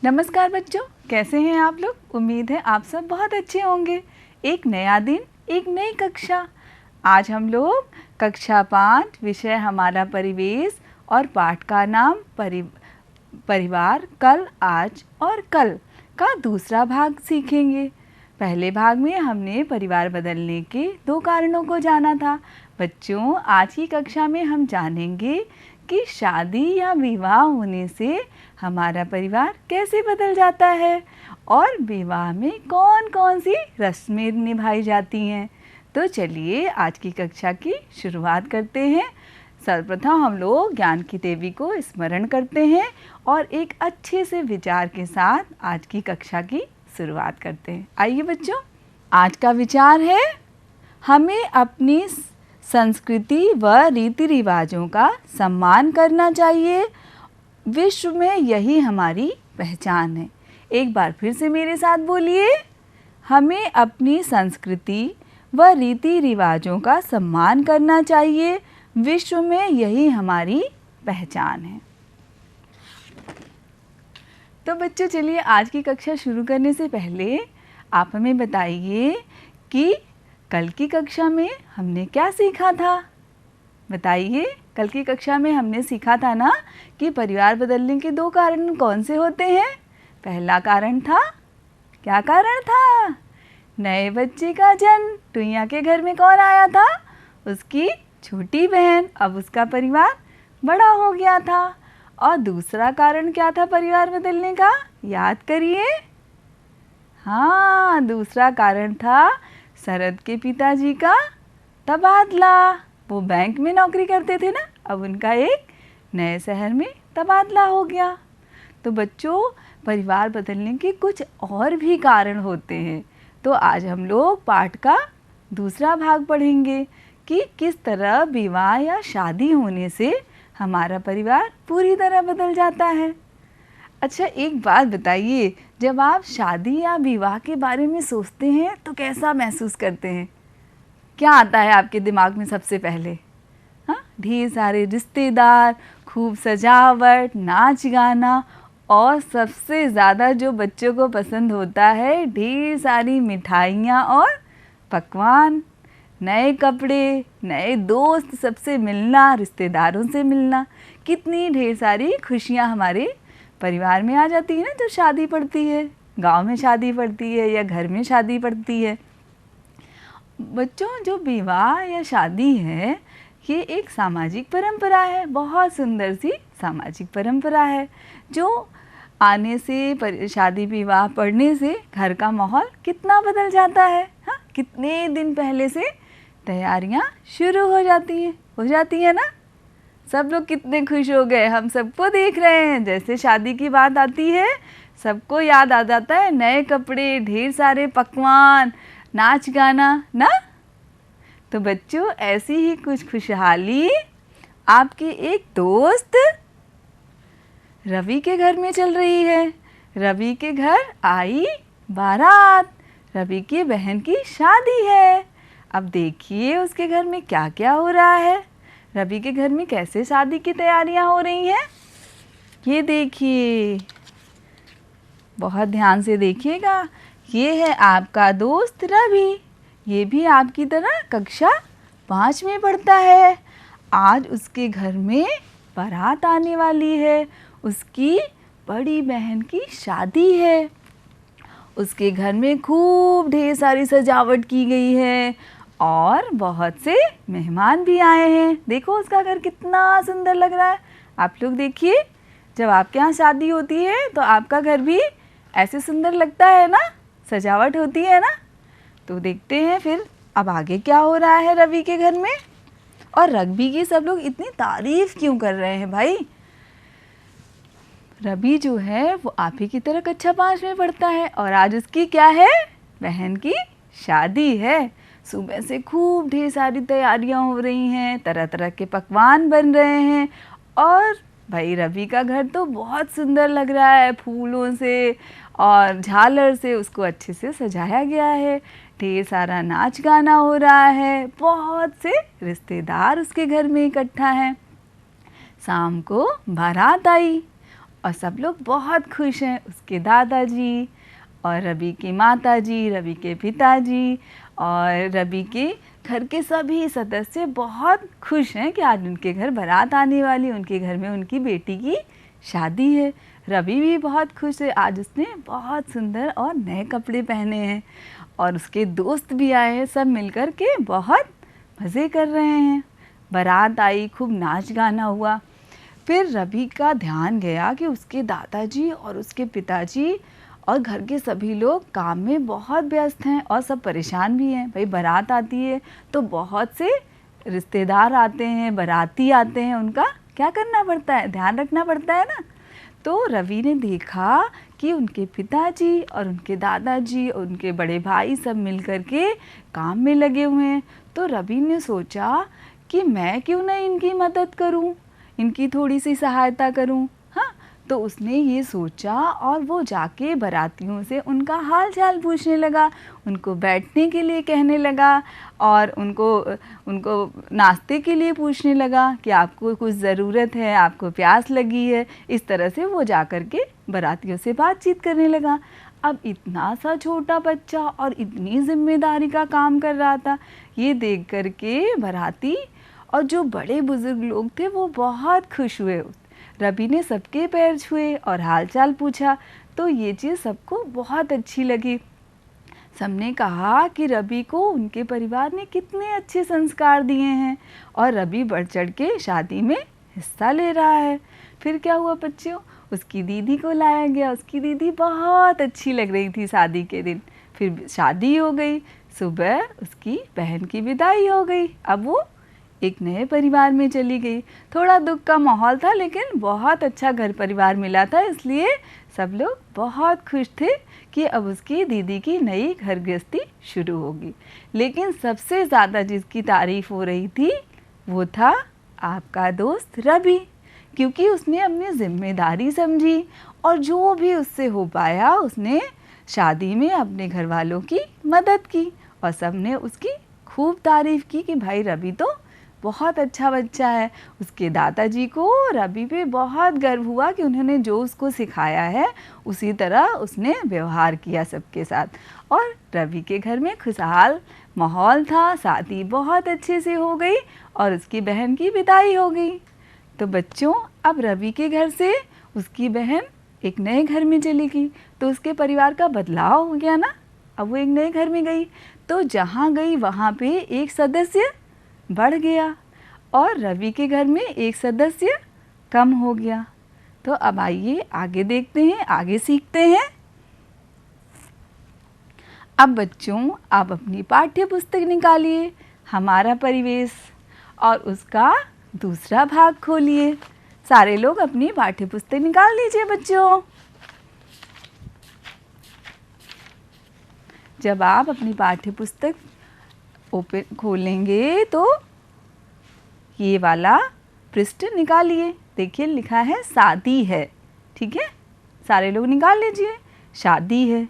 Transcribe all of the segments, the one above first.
नमस्कार बच्चों, कैसे हैं आप लोग। उम्मीद है आप सब बहुत अच्छे होंगे। एक नया दिन, एक नई कक्षा। आज हम लोग कक्षा 5 विषय हमारा परिवेश और पाठ का नाम परिवार कल, आज और कल का दूसरा भाग सीखेंगे। पहले भाग में हमने परिवार बदलने के 2 कारणों को जाना था। बच्चों, आज की कक्षा में हम जानेंगे कि शादी या विवाह होने से हमारा परिवार कैसे बदल जाता है और विवाह में कौन कौन सी रस्में निभाई जाती हैं। तो चलिए आज की कक्षा की शुरुआत करते हैं। सर्वप्रथम हम लोग ज्ञान की देवी को स्मरण करते हैं और एक अच्छे से विचार के साथ आज की कक्षा की शुरुआत करते हैं। आइए बच्चों, आज का विचार है हमें अपनी संस्कृति व रीति रिवाजों का सम्मान करना चाहिए। विश्व में यही हमारी पहचान है। एक बार फिर से मेरे साथ बोलिए, हमें अपनी संस्कृति व रीति रिवाजों का सम्मान करना चाहिए। विश्व में यही हमारी पहचान है। तो बच्चों, चलिए आज की कक्षा शुरू करने से पहले आप हमें बताइए कि कल की कक्षा में हमने क्या सीखा था। बताइए, कल की कक्षा में हमने सीखा था ना कि परिवार बदलने के 2 कारण कौन से होते हैं। पहला कारण था, क्या कारण था? नए बच्चे का जन्म। टुईया के घर में कौन आया था? उसकी छोटी बहन। अब उसका परिवार बड़ा हो गया था। और दूसरा कारण क्या था परिवार बदलने का? याद करिए। हाँ, दूसरा कारण था शरद के पिताजी का तबादला। वो बैंक में नौकरी करते थे ना, अब उनका एक नए शहर में तबादला हो गया। तो बच्चों, परिवार बदलने के कुछ और भी कारण होते हैं। तो आज हम लोग पाठ का दूसरा भाग पढ़ेंगे कि किस तरह विवाह या शादी होने से हमारा परिवार पूरी तरह बदल जाता है। अच्छा, एक बात बताइए, जब आप शादी या विवाह के बारे में सोचते हैं तो कैसा महसूस करते हैं? क्या आता है आपके दिमाग में सबसे पहले? हाँ, ढेर सारे रिश्तेदार, खूब सजावट, नाच गाना और सबसे ज़्यादा जो बच्चों को पसंद होता है, ढेर सारी मिठाइयाँ और पकवान, नए कपड़े, नए दोस्त, सबसे मिलना, रिश्तेदारों से मिलना। कितनी ढेर सारी खुशियाँ हमारे परिवार में आ जाती है ना जब शादी पड़ती है। गांव में शादी पड़ती है या घर में शादी पड़ती है। बच्चों, जो विवाह या शादी है ये एक सामाजिक परंपरा है, बहुत सुंदर सी सामाजिक परंपरा है जो आने से शादी विवाह पढ़ने से घर का माहौल कितना बदल जाता है। हाँ, कितने दिन पहले से तैयारियां शुरू हो जाती है ना। सब लोग कितने खुश हो गए, हम सबको देख रहे हैं। जैसे शादी की बात आती है सबको याद आ जाता है नए कपड़े, ढेर सारे पकवान, नाच गाना ना। तो बच्चों, ऐसी ही कुछ खुशहाली आपके एक दोस्त रवि के घर में चल रही है। रवि के घर आई बारात, रवि की बहन की शादी है। अब देखिए उसके घर में क्या क्या हो रहा है। रवि के घर में कैसे शादी की तैयारियां हो रही हैं, ये देखिए, बहुत ध्यान से देखिएगा। ये है आपका दोस्त रवि, ये भी आपकी तरह कक्षा 5 में पढ़ता है। आज उसके घर में बारात आने वाली है, उसकी बड़ी बहन की शादी है। उसके घर में खूब ढेर सारी सजावट की गई है और बहुत से मेहमान भी आए हैं। देखो उसका घर कितना सुंदर लग रहा है। आप लोग देखिए, जब आपके यहाँ शादी होती है तो आपका घर भी ऐसे सुंदर लगता है ना, सजावट होती है ना। तो देखते हैं फिर अब आगे क्या हो रहा है रवि के घर में। और रवि की सब लोग इतनी तारीफ क्यों कर रहे हैं भाई? रवि जो है वो आप ही की तरह कक्षा 5 में पढ़ता है और आज उसकी क्या है, बहन की शादी है। सुबह से खूब ढेर सारी तैयारियां हो रही हैं, तरह तरह के पकवान बन रहे हैं और भाई रवि का घर तो बहुत सुंदर लग रहा है, फूलों से और झालर से उसको अच्छे से सजाया गया है। ढेर सारा नाच गाना हो रहा है, बहुत से रिश्तेदार उसके घर में इकट्ठा हैं। शाम को बारात आई और सब लोग बहुत खुश हैं, उसके दादाजी और रवि की माताजी, रवि के पिताजी और रवि के घर के सभी सदस्य बहुत खुश हैं कि आज उनके घर बारात आने वाली, उनके घर में उनकी बेटी की शादी है। रवि भी बहुत खुश है, आज उसने बहुत सुंदर और नए कपड़े पहने हैं और उसके दोस्त भी आए हैं, सब मिलकर के बहुत मज़े कर रहे हैं। बारात आई, खूब नाच गाना हुआ। फिर रवि का ध्यान गया कि उसके दादाजी और उसके पिताजी और घर के सभी लोग काम में बहुत व्यस्त हैं और सब परेशान भी हैं। भाई बारात आती है तो बहुत से रिश्तेदार आते हैं, बाराती आते हैं, उनका क्या करना पड़ता है, ध्यान रखना पड़ता है ना। तो रवि ने देखा कि उनके पिताजी और उनके दादाजी और उनके बड़े भाई सब मिलकर के काम में लगे हुए हैं। तो रवि ने सोचा कि मैं क्यों ना इनकी मदद करूं, इनकी थोड़ी सी सहायता करूं। हाँ, तो उसने ये सोचा और वो जाके बारातियों से उनका हाल चाल पूछने लगा, उनको बैठने के लिए कहने लगा और उनको नाश्ते के लिए पूछने लगा कि आपको कुछ ज़रूरत है, आपको प्यास लगी है। इस तरह से वो जाकर के बारातियों से बातचीत करने लगा। अब इतना सा छोटा बच्चा और इतनी जिम्मेदारी का काम कर रहा था, ये देख कर के बाराती और जो बड़े बुजुर्ग लोग थे वो बहुत खुश हुए। रवि ने सबके पैर छुए और हालचाल पूछा, तो ये चीज़ सबको बहुत अच्छी लगी। सबने कहा कि रवि को उनके परिवार ने कितने अच्छे संस्कार दिए हैं और रवि बढ़ चढ़ के शादी में हिस्सा ले रहा है। फिर क्या हुआ बच्चों, उसकी दीदी को लाया गया। उसकी दीदी बहुत अच्छी लग रही थी शादी के दिन। फिर शादी हो गई, सुबह उसकी बहन की विदाई हो गई। अब वो एक नए परिवार में चली गई। थोड़ा दुख का माहौल था लेकिन बहुत अच्छा घर परिवार मिला था, इसलिए सब लोग बहुत खुश थे कि अब उसकी दीदी की नई घर गृहस्थी शुरू होगी। लेकिन सबसे ज़्यादा जिसकी तारीफ़ हो रही थी वो था आपका दोस्त रवि, क्योंकि उसने अपनी जिम्मेदारी समझी और जो भी उससे हो पाया उसने शादी में अपने घर वालों की मदद की और सबने उसकी खूब तारीफ़ की कि भाई रवि तो बहुत अच्छा बच्चा है। उसके दादाजी को रवि पे बहुत गर्व हुआ कि उन्होंने जो उसको सिखाया है उसी तरह उसने व्यवहार किया सबके साथ। और रवि के घर में खुशहाल माहौल था, शादी बहुत अच्छे से हो गई और उसकी बहन की विदाई हो गई। तो बच्चों, अब रवि के घर से उसकी बहन एक नए घर में चली गई, तो उसके परिवार का बदलाव हो गया ना। अब वो एक नए घर में गई, तो जहाँ गई वहाँ पे एक सदस्य बढ़ गया और रवि के घर में एक सदस्य कम हो गया। तो अब आइए आगे देखते हैं, आगे सीखते हैं। अब बच्चों, आप अपनी पाठ्य पुस्तक निकालिए, हमारा परिवेश, और उसका दूसरा भाग खोलिए। सारे लोग अपनी पाठ्य पुस्तक निकाल लीजिए बच्चों। जब आप अपनी पाठ्य पुस्तक ओपन खोलेंगे तो ये वाला पृष्ठ निकालिए। देखिए लिखा है शादी है, ठीक है, सारे लोग निकाल लीजिए, शादी है।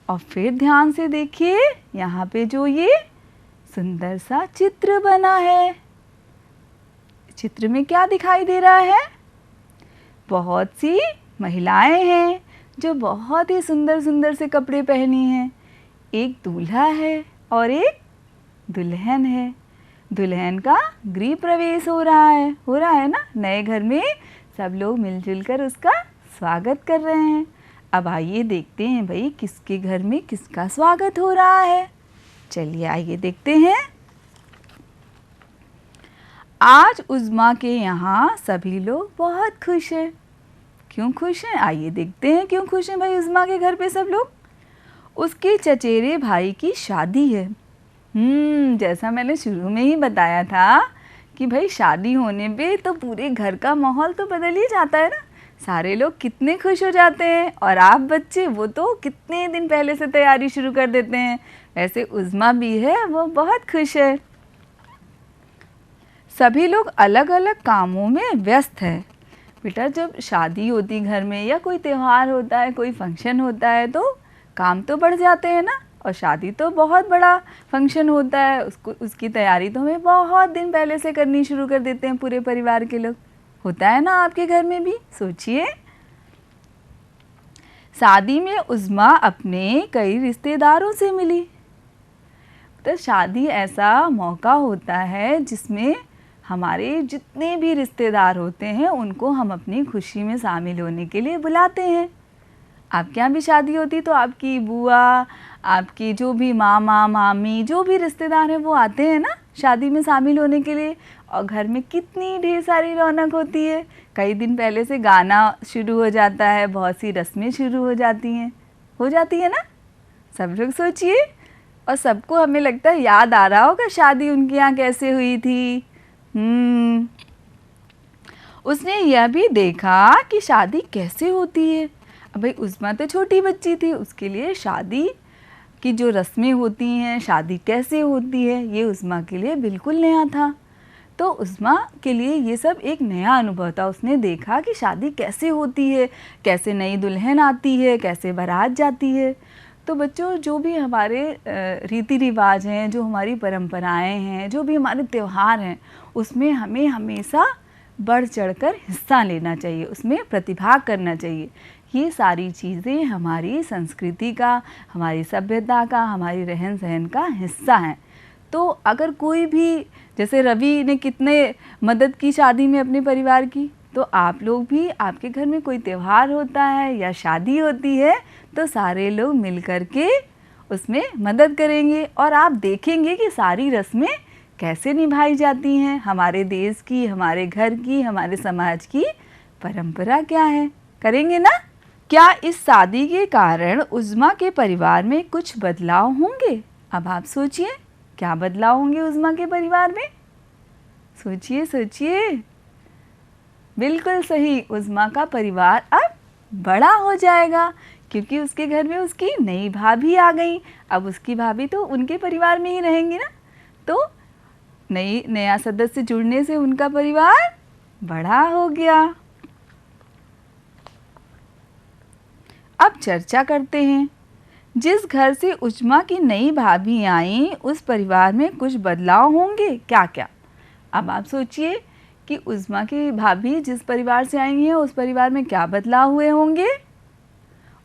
और फिर ध्यान से देखिए, यहाँ पे जो ये सुंदर सा चित्र बना है, चित्र में क्या दिखाई दे रहा है? बहुत सी महिलाएं हैं जो बहुत ही सुंदर सुंदर से कपड़े पहनी हैं। एक दूल्हा है और एक दुल्हन है। दुल्हन का गृह प्रवेश हो रहा है ना, नए घर में सब लोग मिलजुल कर उसका स्वागत कर रहे हैं। अब आइए देखते हैं भाई किसके घर में किसका स्वागत हो रहा है। चलिए आइए देखते हैं। आज उज़्मा के यहाँ सभी लोग बहुत खुश हैं। क्यों खुश हैं? आइए देखते हैं क्यों खुश हैं भाई उज़्मा के घर पे सब लोग। उसके चचेरे भाई की शादी है। जैसा मैंने शुरू में ही बताया था कि भाई शादी होने पे तो पूरे घर का माहौल तो बदल ही जाता है ना, सारे लोग कितने खुश हो जाते हैं। और आप बच्चे, वो तो कितने दिन पहले से तैयारी शुरू कर देते हैं। वैसे उज़्मा भी है, वो बहुत खुश है। सभी लोग अलग अलग कामों में व्यस्त है। बेटा, जब शादी होती घर में या कोई त्यौहार होता है, कोई फंक्शन होता है, तो काम तो बढ़ जाते हैं ना। और शादी तो बहुत बड़ा फंक्शन होता है, उसकी तैयारी तो हमें बहुत दिन पहले से करनी शुरू कर देते हैं पूरे परिवार के लोग। होता है ना आपके घर में भी? सोचिए। शादी में उज़्मा अपने कई रिश्तेदारों से मिली। तो शादी ऐसा मौका होता है जिसमें हमारे जितने भी रिश्तेदार होते हैं उनको हम अपनी खुशी में शामिल होने के लिए बुलाते हैं। आपके यहाँ भी शादी होती तो आपकी बुआ, आपकी जो भी मामा मामी जो भी रिश्तेदार हैं वो आते हैं ना शादी में शामिल होने के लिए। और घर में कितनी ढेर सारी रौनक होती है। कई दिन पहले से गाना शुरू हो जाता है, बहुत सी रस्में शुरू हो जाती है ना। सब लोग सोचिए, और सबको हमें लगता है याद आ रहा होगा शादी उनके यहाँ कैसे हुई थी। उसने यह भी देखा कि शादी कैसे होती है। अब भाई उज़्मा तो छोटी बच्ची थी, उसके लिए शादी की जो रस्में होती हैं, शादी कैसे होती है, ये उज़्मा के लिए बिल्कुल नया था। तो उज़्मा के लिए ये सब एक नया अनुभव था। उसने देखा कि शादी कैसे होती है, कैसे नई दुल्हन आती है, कैसे बारात जाती है। तो बच्चों, जो भी हमारे रीति रिवाज हैं, जो हमारी परंपराएं हैं, जो भी हमारे त्यौहार हैं, उसमें हमें हमेशा बढ़ चढ़कर हिस्सा लेना चाहिए, उसमें प्रतिभाग करना चाहिए। ये सारी चीज़ें हमारी संस्कृति का, हमारी सभ्यता का, हमारी रहन सहन का हिस्सा हैं। तो अगर कोई भी, जैसे रवि ने कितने मदद की शादी में अपने परिवार की, तो आप लोग भी, आपके घर में कोई त्यौहार होता है या शादी होती है तो सारे लोग मिल कर के उसमें मदद करेंगे और आप देखेंगे कि सारी रस्में कैसे निभाई जाती हैं। हमारे देश की, हमारे घर की, हमारे समाज की परंपरा क्या है, करेंगे ना। क्या इस शादी के कारण उज़्मा के परिवार में कुछ बदलाव होंगे? अब आप सोचिए, क्या बदलाव होंगे उज़्मा के परिवार में? सोचिए सोचिए। बिल्कुल सही, उज़्मा का परिवार अब बड़ा हो जाएगा क्योंकि उसके घर में उसकी नई भाभी आ गई। अब उसकी भाभी तो उनके परिवार में ही रहेंगी ना, तो नया सदस्य जुड़ने से उनका परिवार बड़ा हो गया। अब चर्चा करते हैं। जिस घर से उज़्मा की नई भाभी आई उस परिवार में कुछ बदलाव होंगे, क्या क्या? अब आप सोचिए कि उज़्मा की भाभी जिस परिवार से आई हैं उस परिवार में क्या बदलाव हुए होंगे।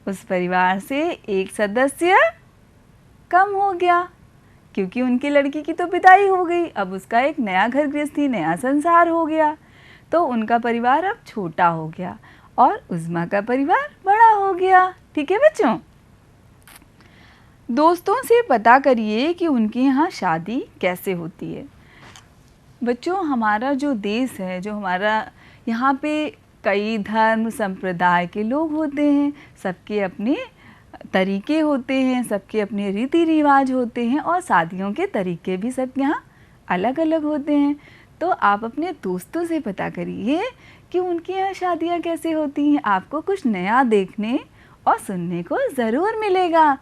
उस परिवार से एक सदस्य कम हो गया क्योंकि उनकी लड़की की तो विदाई हो गई। अब उसका एक नया घर गृहस्थी, नया संसार हो गया, तो उनका परिवार अब छोटा हो गया और उज़्मा का परिवार बड़ा हो गया। ठीक है बच्चों, दोस्तों से पता करिए कि उनके यहाँ शादी कैसे होती है। बच्चों, हमारा जो देश है, जो हमारा यहाँ पे कई धर्म संप्रदाय के लोग होते हैं, सबके अपने तरीके होते हैं, सबके अपने रीति रिवाज होते हैं और शादियों के तरीके भी सबके यहाँ अलग अलग होते हैं। तो आप अपने दोस्तों से पता करिए कि उनके यहाँ शादियाँ कैसे होती हैं। आपको कुछ नया देखने और सुनने को ज़रूर मिलेगा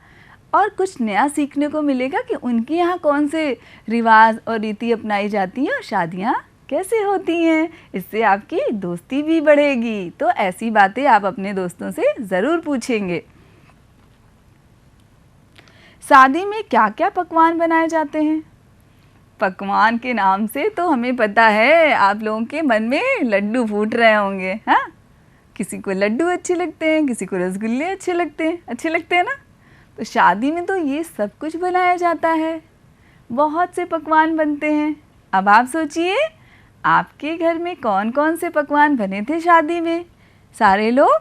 और कुछ नया सीखने को मिलेगा कि उनके यहाँ कौन से रिवाज और रीति अपनाई जाती हैं और शादियाँ कैसे होती हैं। इससे आपकी दोस्ती भी बढ़ेगी। तो ऐसी बातें आप अपने दोस्तों से ज़रूर पूछेंगे। शादी में क्या क्या पकवान बनाए जाते हैं? पकवान के नाम से तो हमें पता है आप लोगों के मन में लड्डू फूट रहे होंगे। हाँ, किसी को लड्डू अच्छे लगते हैं, किसी को रसगुल्ले अच्छे लगते हैं ना। तो शादी में तो ये सब कुछ बनाया जाता है, बहुत से पकवान बनते हैं। अब आप सोचिए, आपके घर में कौन कौन से पकवान बने थे शादी में? सारे लोग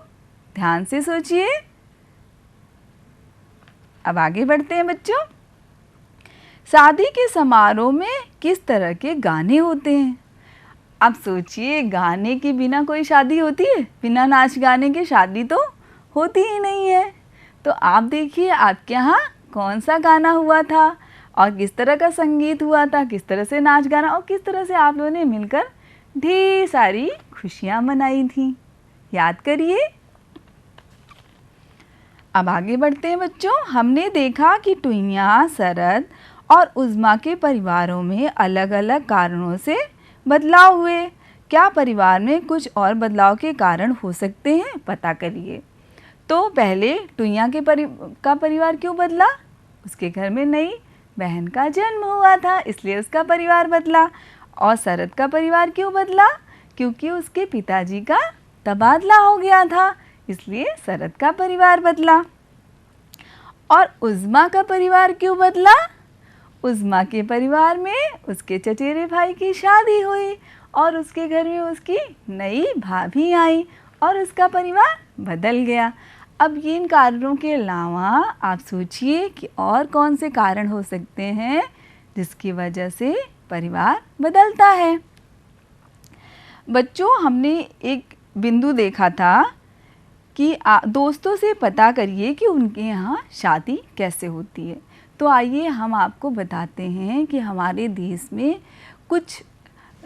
ध्यान से सोचिए। अब आगे बढ़ते हैं बच्चों। शादी के समारोह में किस तरह के गाने होते हैं? अब सोचिए, गाने के बिना कोई शादी होती है? बिना नाच गाने के शादी तो होती ही नहीं है। तो आप देखिए आपके यहाँ कौन सा गाना हुआ था और किस तरह का संगीत हुआ था, किस तरह से नाच गाना और किस तरह से आप लोगों ने मिलकर ढेर सारी खुशियाँ मनाई थी। याद करिए। अब आगे बढ़ते हैं बच्चों। हमने देखा कि टुइयाँ, शरद और उज़्मा के परिवारों में अलग अलग कारणों से बदलाव हुए। क्या परिवार में कुछ और बदलाव के कारण हो सकते हैं? पता करिए। तो पहले टुइयाँ के परिवार क्यों बदला? उसके घर में नई बहन का जन्म हुआ था, इसलिए उसका परिवार बदला। और शरद का परिवार क्यों बदला? क्योंकि उसके पिताजी का तबादला हो गया था, इसलिए शरद का परिवार बदला। और उज़्मा का परिवार क्यों बदला? उज़्मा के परिवार में उसके चचेरे भाई की शादी हुई और उसके घर में उसकी नई भाभी आई और उसका परिवार बदल गया। अब इन कारणों के अलावा आप सोचिए कि और कौन से कारण हो सकते हैं जिसकी वजह से परिवार बदलता है। बच्चों, हमने एक बिंदु देखा था कि दोस्तों से पता करिए कि उनके यहाँ शादी कैसे होती है। तो आइए हम आपको बताते हैं कि हमारे देश में कुछ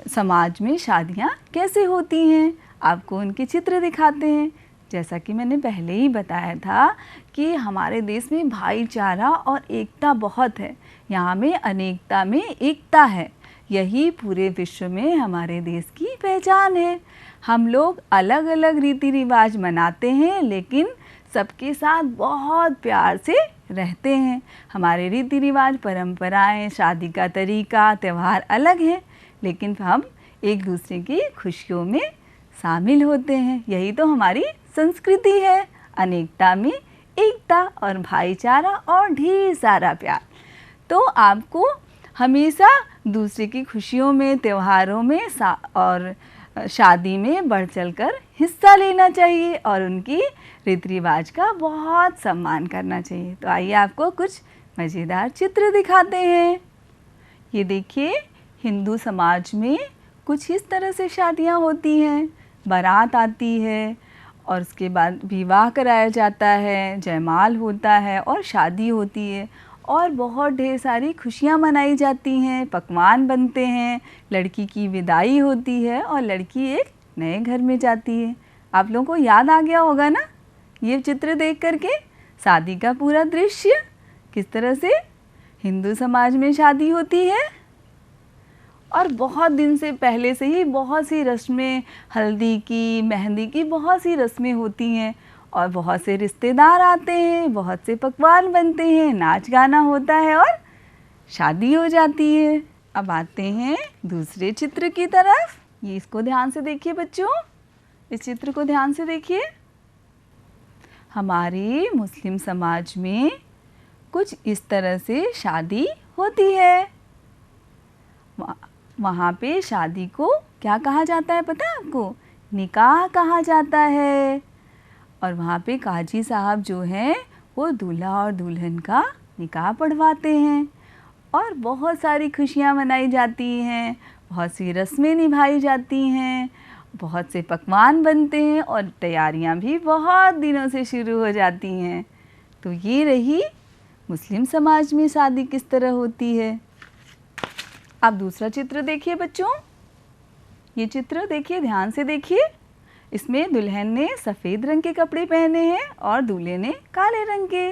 समाज में शादियाँ कैसे होती हैं। आपको उनके चित्र दिखाते हैं। जैसा कि मैंने पहले ही बताया था कि हमारे देश में भाईचारा और एकता बहुत है। यहाँ में अनेकता में एकता है। यही पूरे विश्व में हमारे देश की पहचान है। हम लोग अलग अलग रीति रिवाज मनाते हैं, लेकिन सबके साथ बहुत प्यार से रहते हैं। हमारे रीति रिवाज, परंपराएं, शादी का तरीका, त्यौहार अलग हैं, लेकिन हम एक दूसरे की खुशियों में शामिल होते हैं। यही तो हमारी संस्कृति है। अनेकता में एकता और भाईचारा और ढेर सारा प्यार। तो आपको हमेशा दूसरे की खुशियों में, त्योहारों में और शादी में बढ़ चढ़कर हिस्सा लेना चाहिए और उनकी रीति रिवाज का बहुत सम्मान करना चाहिए। तो आइए आपको कुछ मज़ेदार चित्र दिखाते हैं। ये देखिए, हिंदू समाज में कुछ इस तरह से शादियाँ होती हैं। बारात आती है और उसके बाद विवाह कराया जाता है, जयमाल होता है और शादी होती है और बहुत ढेर सारी खुशियाँ मनाई जाती हैं, पकवान बनते हैं, लड़की की विदाई होती है और लड़की एक नए घर में जाती है। आप लोगों को याद आ गया होगा ना ये चित्र देख करके, शादी का पूरा दृश्य किस तरह से हिंदू समाज में शादी होती है। और बहुत दिन से पहले से ही बहुत सी रस्में, हल्दी की, मेहंदी की बहुत सी रस्में होती हैं और बहुत से रिश्तेदार आते हैं, बहुत से पकवान बनते हैं, नाच गाना होता है और शादी हो जाती है। अब आते हैं दूसरे चित्र की तरफ। ये इसको ध्यान से देखिए बच्चों, इस चित्र को ध्यान से देखिए। हमारे मुस्लिम समाज में कुछ इस तरह से शादी होती है। वहाँ पे शादी को क्या कहा जाता है पता है आपको? निकाह कहा जाता है। और वहाँ पे काजी साहब जो हैं वो दूल्हा और दुल्हन का निकाह पढ़वाते हैं और बहुत सारी खुशियाँ मनाई जाती हैं, बहुत सी रस्में निभाई जाती हैं, बहुत से पकवान बनते हैं और तैयारियाँ भी बहुत दिनों से शुरू हो जाती हैं। तो ये रही मुस्लिम समाज में शादी किस तरह होती है। अब दूसरा चित्र देखिए बच्चों, ये चित्र देखिए, ध्यान से देखिए। इसमें दुल्हन ने सफ़ेद रंग के कपड़े पहने हैं और दूल्हे ने काले रंग के।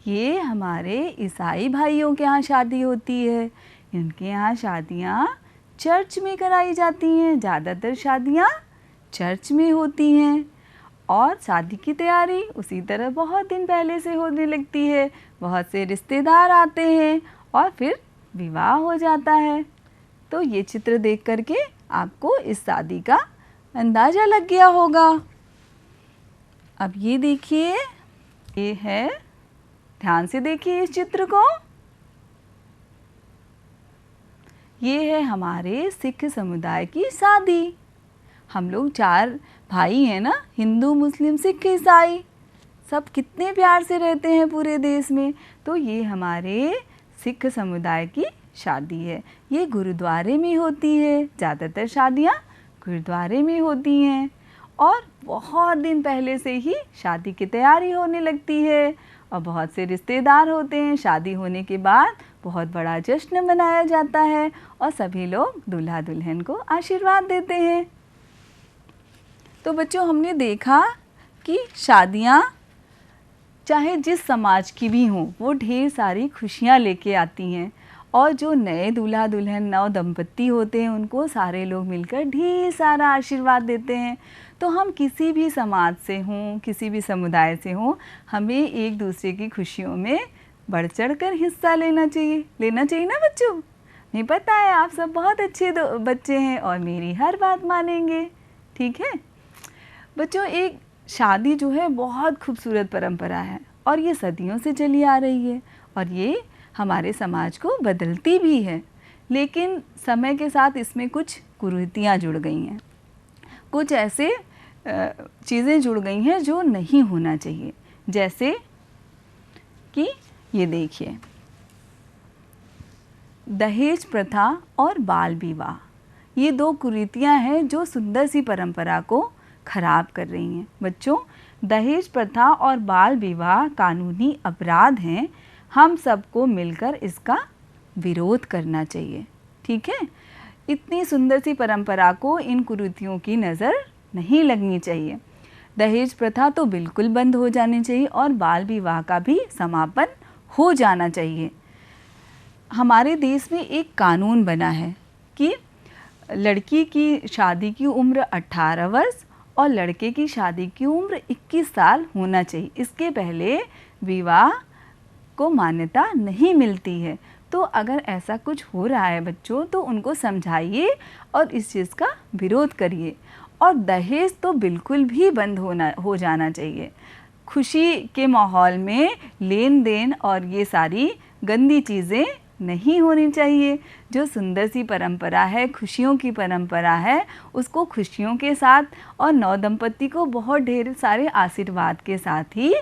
ये हमारे ईसाई भाइयों के यहाँ शादी होती है। इनके यहाँ शादियाँ चर्च में कराई जाती हैं। ज़्यादातर शादियाँ चर्च में होती हैं और शादी की तैयारी उसी तरह बहुत दिन पहले से होने लगती है। बहुत से रिश्तेदार आते हैं और फिर विवाह हो जाता है। तो ये चित्र देख करके आपको इस शादी का अंदाज़ा लग गया होगा। अब ये देखिए, ये है, ध्यान से देखिए इस चित्र को। ये है हमारे सिख समुदाय की शादी। हम लोग 4 भाई हैं ना, हिंदू, मुस्लिम, सिख, ईसाई, सब कितने प्यार से रहते हैं पूरे देश में। तो ये हमारे सिख समुदाय की शादी है। ये गुरुद्वारे में होती है। ज़्यादातर शादियाँ गुरुद्वारे में होती हैं और बहुत दिन पहले से ही शादी की तैयारी होने लगती है और बहुत से रिश्तेदार होते हैं। शादी होने के बाद बहुत बड़ा जश्न मनाया जाता है और सभी लोग दूल्हा दुल्हन को आशीर्वाद देते हैं। तो बच्चों, हमने देखा कि शादियाँ चाहे जिस समाज की भी हों, वो ढेर सारी खुशियाँ लेके आती हैं और जो नए दूल्हा दुल्हन, नव दंपत्ति होते हैं, उनको सारे लोग मिलकर ढेर सारा आशीर्वाद देते हैं। तो हम किसी भी समाज से हों, किसी भी समुदाय से हों, हमें एक दूसरे की खुशियों में बढ़ चढ़ कर हिस्सा लेना चाहिए ना बच्चों। नहीं, पता है आप सब बहुत अच्छे बच्चे हैं और मेरी हर बात मानेंगे, ठीक है बच्चों। एक शादी जो है बहुत खूबसूरत परंपरा है और ये सदियों से चली आ रही है और ये हमारे समाज को बदलती भी है, लेकिन समय के साथ इसमें कुछ कुरीतियाँ जुड़ गई हैं, कुछ ऐसे चीज़ें जुड़ गई हैं जो नहीं होना चाहिए। जैसे कि ये देखिए, दहेज प्रथा और बाल विवाह, ये दो कुरीतियाँ हैं जो सुंदर सी परंपरा को खराब कर रही हैं। बच्चों, दहेज प्रथा और बाल विवाह कानूनी अपराध हैं, हम सबको मिलकर इसका विरोध करना चाहिए। ठीक है, इतनी सुंदर सी परंपरा को इन कुरीतियों की नज़र नहीं लगनी चाहिए। दहेज प्रथा तो बिल्कुल बंद हो जानी चाहिए और बाल विवाह का भी समापन हो जाना चाहिए। हमारे देश में एक कानून बना है कि लड़की की शादी की उम्र 18 वर्ष और लड़के की शादी की उम्र 21 साल होना चाहिए। इसके पहले विवाह को मान्यता नहीं मिलती है। तो अगर ऐसा कुछ हो रहा है बच्चों, तो उनको समझाइए और इस चीज़ का विरोध करिए। और दहेज तो बिल्कुल भी बंद हो जाना चाहिए। खुशी के माहौल में लेन देन और ये सारी गंदी चीज़ें नहीं होनी चाहिए। जो सुंदर सी परंपरा है, खुशियों की परंपरा है, उसको खुशियों के साथ और नवदंपति को बहुत ढेर सारे आशीर्वाद के साथ ही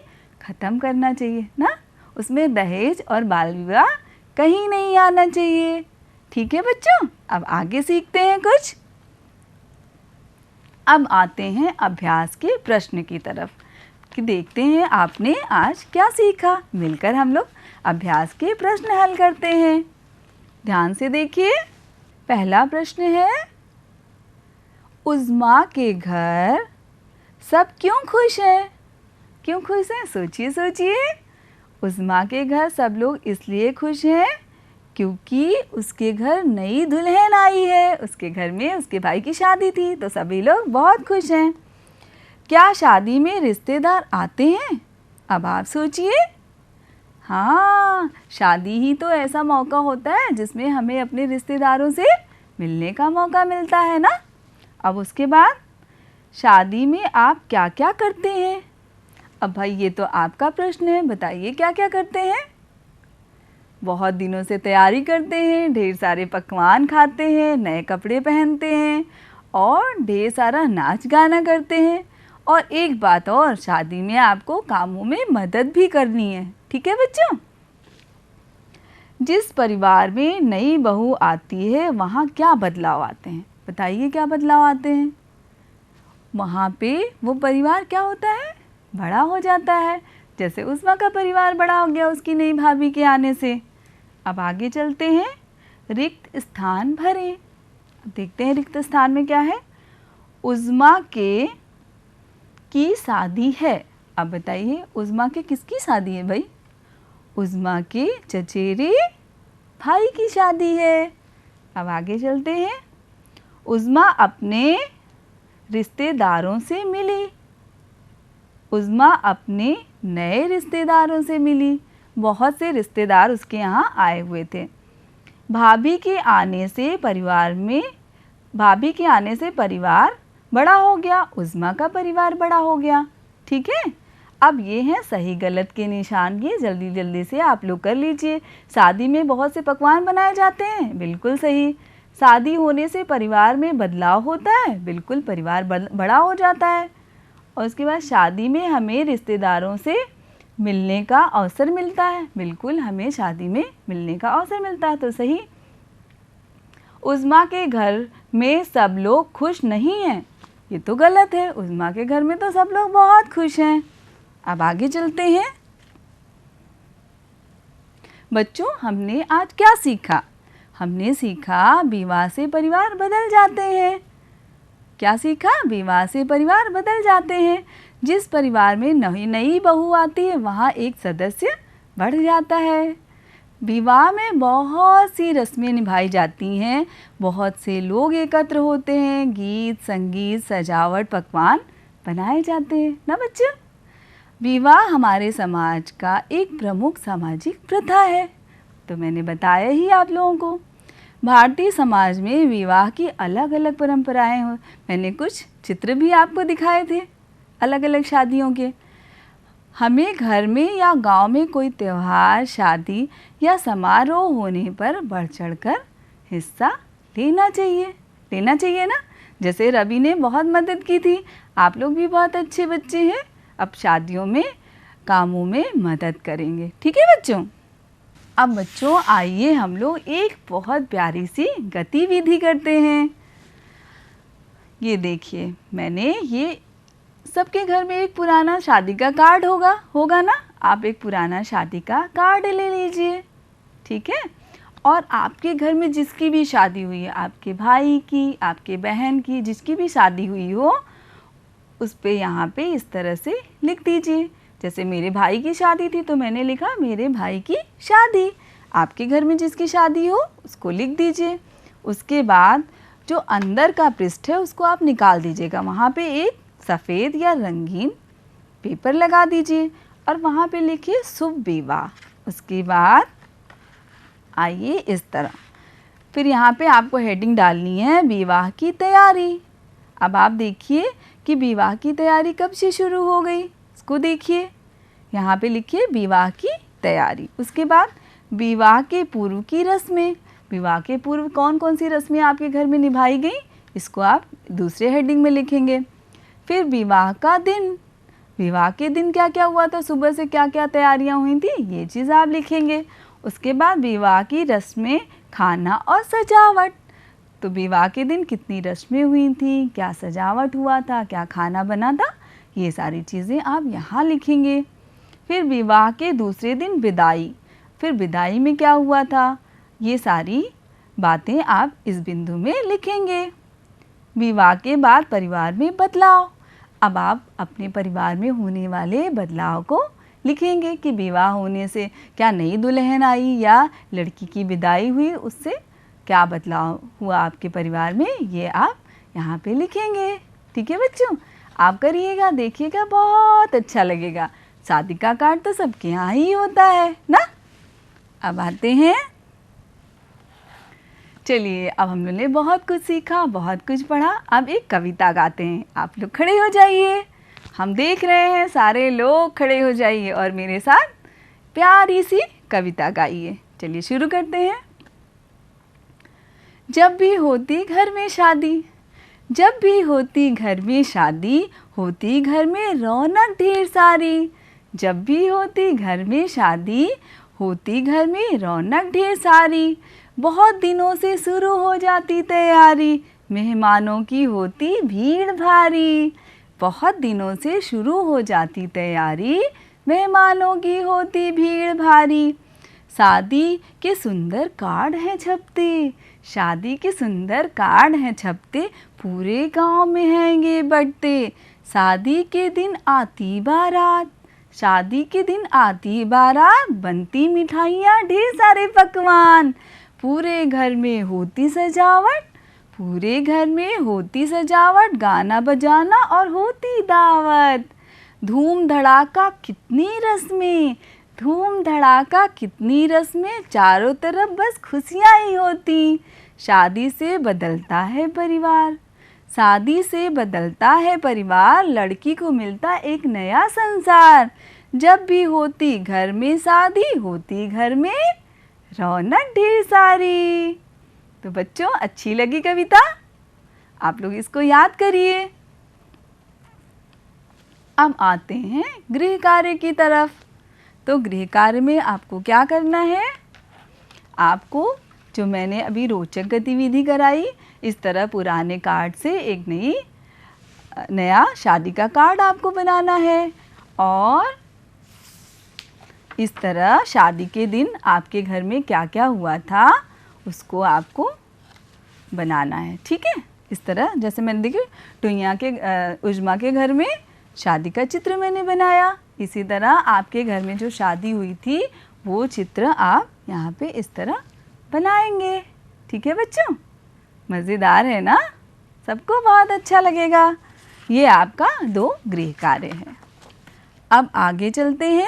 ख़त्म करना चाहिए ना। उसमें दहेज और बाल विवाह कहीं नहीं आना चाहिए। ठीक है बच्चों, अब आगे सीखते हैं कुछ। अब आते हैं अभ्यास के प्रश्न की तरफ कि देखते हैं आपने आज क्या सीखा। मिलकर हम लोग अभ्यास के प्रश्न हल करते हैं। ध्यान से देखिए, पहला प्रश्न है, उज़्मा के घर सब क्यों खुश हैं? क्यों खुश हैं? सोचिए सोचिए। उज़्मा के घर सब लोग इसलिए खुश हैं क्योंकि उसके घर नई दुल्हन आई है। उसके घर में उसके भाई की शादी थी, तो सभी लोग बहुत खुश हैं। क्या शादी में रिश्तेदार आते हैं? अब आप सोचिए। हाँ, शादी ही तो ऐसा मौका होता है जिसमें हमें अपने रिश्तेदारों से मिलने का मौका मिलता है ना। अब उसके बाद शादी में आप क्या क्या करते हैं? अब भाई ये तो आपका प्रश्न है, बताइए क्या क्या करते हैं? बहुत दिनों से तैयारी करते हैं, ढेर सारे पकवान खाते हैं, नए कपड़े पहनते हैं और ढेर सारा नाच गाना करते हैं। और एक बात और, शादी में आपको कामों में मदद भी करनी है। ठीक है बच्चों? जिस परिवार में नई बहू आती है वहाँ क्या बदलाव आते हैं? बताइए क्या बदलाव आते हैं? वहाँ पे वो परिवार क्या होता है? बड़ा हो जाता है। जैसे उज़्मा का परिवार बड़ा हो गया उसकी नई भाभी के आने से। अब आगे चलते हैं, रिक्त स्थान भरें। अब देखते हैं रिक्त स्थान में क्या है। उज़्मा की शादी है। अब बताइए उज़्मा के किसकी शादी है भाई? उज़्मा के चचेरे भाई की शादी है। अब आगे चलते हैं, उज़्मा अपने रिश्तेदारों से मिली। उज़्मा अपने नए रिश्तेदारों से मिली। बहुत से रिश्तेदार उसके यहाँ आए हुए थे। भाभी के आने से परिवार बड़ा हो गया। उज़्मा का परिवार बड़ा हो गया। ठीक है, अब ये हैं सही गलत के निशान। ये जल्दी जल्दी से आप लोग कर लीजिए। शादी में बहुत से पकवान बनाए जाते हैं, बिल्कुल सही। शादी होने से परिवार में बदलाव होता है, बिल्कुल परिवार बड़ा हो जाता है। और उसके बाद शादी में हमें रिश्तेदारों से मिलने का अवसर मिलता है, बिल्कुल हमें शादी में मिलने का अवसर मिलता है, तो सही। उज़्मा के घर में सब लोग खुश नहीं हैं, ये तो गलत है। उज़्मा के घर में तो सब लोग बहुत खुश हैं। अब आगे चलते हैं। बच्चों, हमने आज क्या सीखा? हमने सीखा विवाह से परिवार बदल जाते हैं। क्या सीखा? विवाह से परिवार बदल जाते हैं। जिस परिवार में नई बहू आती है वहाँ एक सदस्य बढ़ जाता है। विवाह में बहुत सी रस्में निभाई जाती हैं, बहुत से लोग एकत्र होते हैं, गीत संगीत सजावट पकवान बनाए जाते हैं ना बच्चों। विवाह हमारे समाज का एक प्रमुख सामाजिक प्रथा है, तो मैंने बताया ही आप लोगों को। भारतीय समाज में विवाह की अलग अलग परंपराएं हो। मैंने कुछ चित्र भी आपको दिखाए थे। अलग अलग शादियों के। हमें घर में या गांव में कोई त्यौहार, शादी या समारोह होने पर बढ़ चढ़कर हिस्सा लेना चाहिए ना। जैसे रवि ने बहुत मदद की थी, आप लोग भी बहुत अच्छे बच्चे हैं, अब शादियों में कामों में मदद करेंगे। ठीक है बच्चों। अब बच्चों आइए हम लोग एक बहुत प्यारी सी गतिविधि करते हैं। ये देखिए, मैंने ये सबके घर में एक पुराना शादी का कार्ड होगा ना। आप एक पुराना शादी का कार्ड ले लीजिए, ठीक है। और आपके घर में जिसकी भी शादी हुई है, आपके भाई की, आपके बहन की, जिसकी भी शादी हुई हो, उस पे यहाँ पे इस तरह से लिख दीजिए। जैसे मेरे भाई की शादी थी तो मैंने लिखा मेरे भाई की शादी। आपके घर में जिसकी शादी हो उसको लिख दीजिए। उसके बाद जो अंदर का पृष्ठ है उसको आप निकाल दीजिएगा। वहाँ पे एक सफ़ेद या रंगीन पेपर लगा दीजिए और वहाँ पे लिखिए शुभ विवाह। उसके बाद आइए इस तरह, फिर यहाँ पे आपको हेडिंग डालनी है विवाह की तैयारी। अब आप देखिए कि विवाह की तैयारी कब से शुरू हो गई, इसको देखिए, यहाँ पे लिखिए विवाह की तैयारी। उसके बाद विवाह के पूर्व की रस्में, विवाह के पूर्व कौन कौन सी रस्में आपके घर में निभाई गई, इसको आप दूसरे हेडिंग में लिखेंगे। फिर विवाह का दिन, विवाह के दिन क्या क्या हुआ था, सुबह से क्या क्या तैयारियां हुई थी, ये चीज़ आप लिखेंगे। उसके बाद विवाह की रस्में, खाना और सजावट, तो विवाह के दिन कितनी रस्में हुई थी, क्या सजावट हुआ था, क्या खाना बना था, ये सारी चीज़ें आप यहाँ लिखेंगे। फिर विवाह के दूसरे दिन विदाई, फिर विदाई में क्या हुआ था, ये सारी बातें आप इस बिंदु में लिखेंगे। विवाह के बाद परिवार में बदलाव, अब आप अपने परिवार में होने वाले बदलाव को लिखेंगे कि विवाह होने से क्या नई दुल्हन आई या लड़की की विदाई हुई, उससे क्या बदलाव हुआ आपके परिवार में, ये आप यहाँ पे लिखेंगे। ठीक है बच्चों, आप करिएगा, देखिएगा, बहुत अच्छा लगेगा। शादी का कार्ड तो सबके यहाँ ही होता है ना। अब आते हैं, चलिए अब हम लोगों ने बहुत कुछ सीखा, बहुत कुछ पढ़ा, अब एक कविता गाते हैं। आप लोग खड़े हो जाइए, हम देख रहे हैं, सारे लोग खड़े हो जाइए और मेरे साथ प्यारी सी कविता गाइए। चलिए शुरू करते हैं। जब भी होती घर में शादी, जब भी होती घर में शादी, होती घर में रौनक ढेर सारी। जब भी होती घर में शादी, होती घर में रौनक ढेर सारी। बहुत दिनों से शुरू हो जाती तैयारी, मेहमानों की होती भीड़ भारी। बहुत दिनों से शुरू हो जाती तैयारी, मेहमानों की होती भीड़ भारी। शादी के सुंदर कार्ड हैं छपते, शादी के सुंदर कार्ड हैं छपते, पूरे गांव में हैंगे बटते। शादी के दिन आती बारात, शादी के दिन आती बारात, बनती मिठाइयाँ ढेर सारे पकवान। पूरे घर में होती सजावट, पूरे घर में होती सजावट, गाना बजाना और होती दावत। धूम धड़ाका कितनी रस्में, धूम धड़ाका कितनी रस्में, चारों तरफ बस खुशियाँ ही होती। शादी से बदलता है परिवार, शादी से बदलता है परिवार, लड़की को मिलता एक नया संसार। जब भी होती घर में शादी, होती घर में रौनक ढेर सारी। तो बच्चों, अच्छी लगी कविता? आप लोग इसको याद करिए। अब आते हैं गृह कार्य की तरफ। तो गृह कार्य में आपको क्या करना है, आपको जो मैंने अभी रोचक गतिविधि कराई, इस तरह पुराने कार्ड से एक नया शादी का कार्ड आपको बनाना है और इस तरह शादी के दिन आपके घर में क्या क्या हुआ था उसको आपको बनाना है। ठीक है, इस तरह जैसे मैंने देखिए टुइया के उजमा के घर में शादी का चित्र मैंने बनाया, इसी तरह आपके घर में जो शादी हुई थी वो चित्र आप यहाँ पे इस तरह बनाएंगे। ठीक है बच्चों, मज़ेदार है ना, सबको बहुत अच्छा लगेगा। ये आपका 2 गृह कार्य है। अब आगे चलते हैं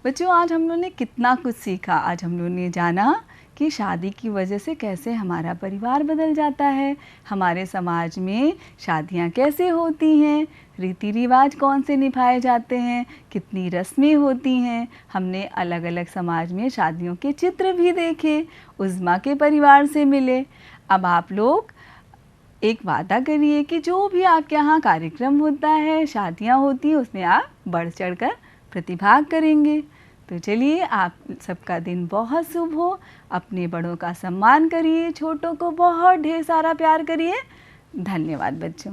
बच्चों। आज हम लोगों ने कितना कुछ सीखा। आज हम लोगों ने जाना कि शादी की वजह से कैसे हमारा परिवार बदल जाता है, हमारे समाज में शादियाँ कैसे होती हैं, रीति रिवाज कौन से निभाए जाते हैं, कितनी रस्में होती हैं। हमने अलग अलग समाज में शादियों के चित्र भी देखे, उज़्मा के परिवार से मिले। अब आप लोग एक वादा करिए कि जो भी आपके यहाँ कार्यक्रम होता है, शादियाँ होती हैं, उसमें आप बढ़ चढ़ कर प्रतिभाग करेंगे। तो चलिए, आप सबका दिन बहुत शुभ हो। अपने बड़ों का सम्मान करिए, छोटों को बहुत ढेर सारा प्यार करिए। धन्यवाद बच्चों।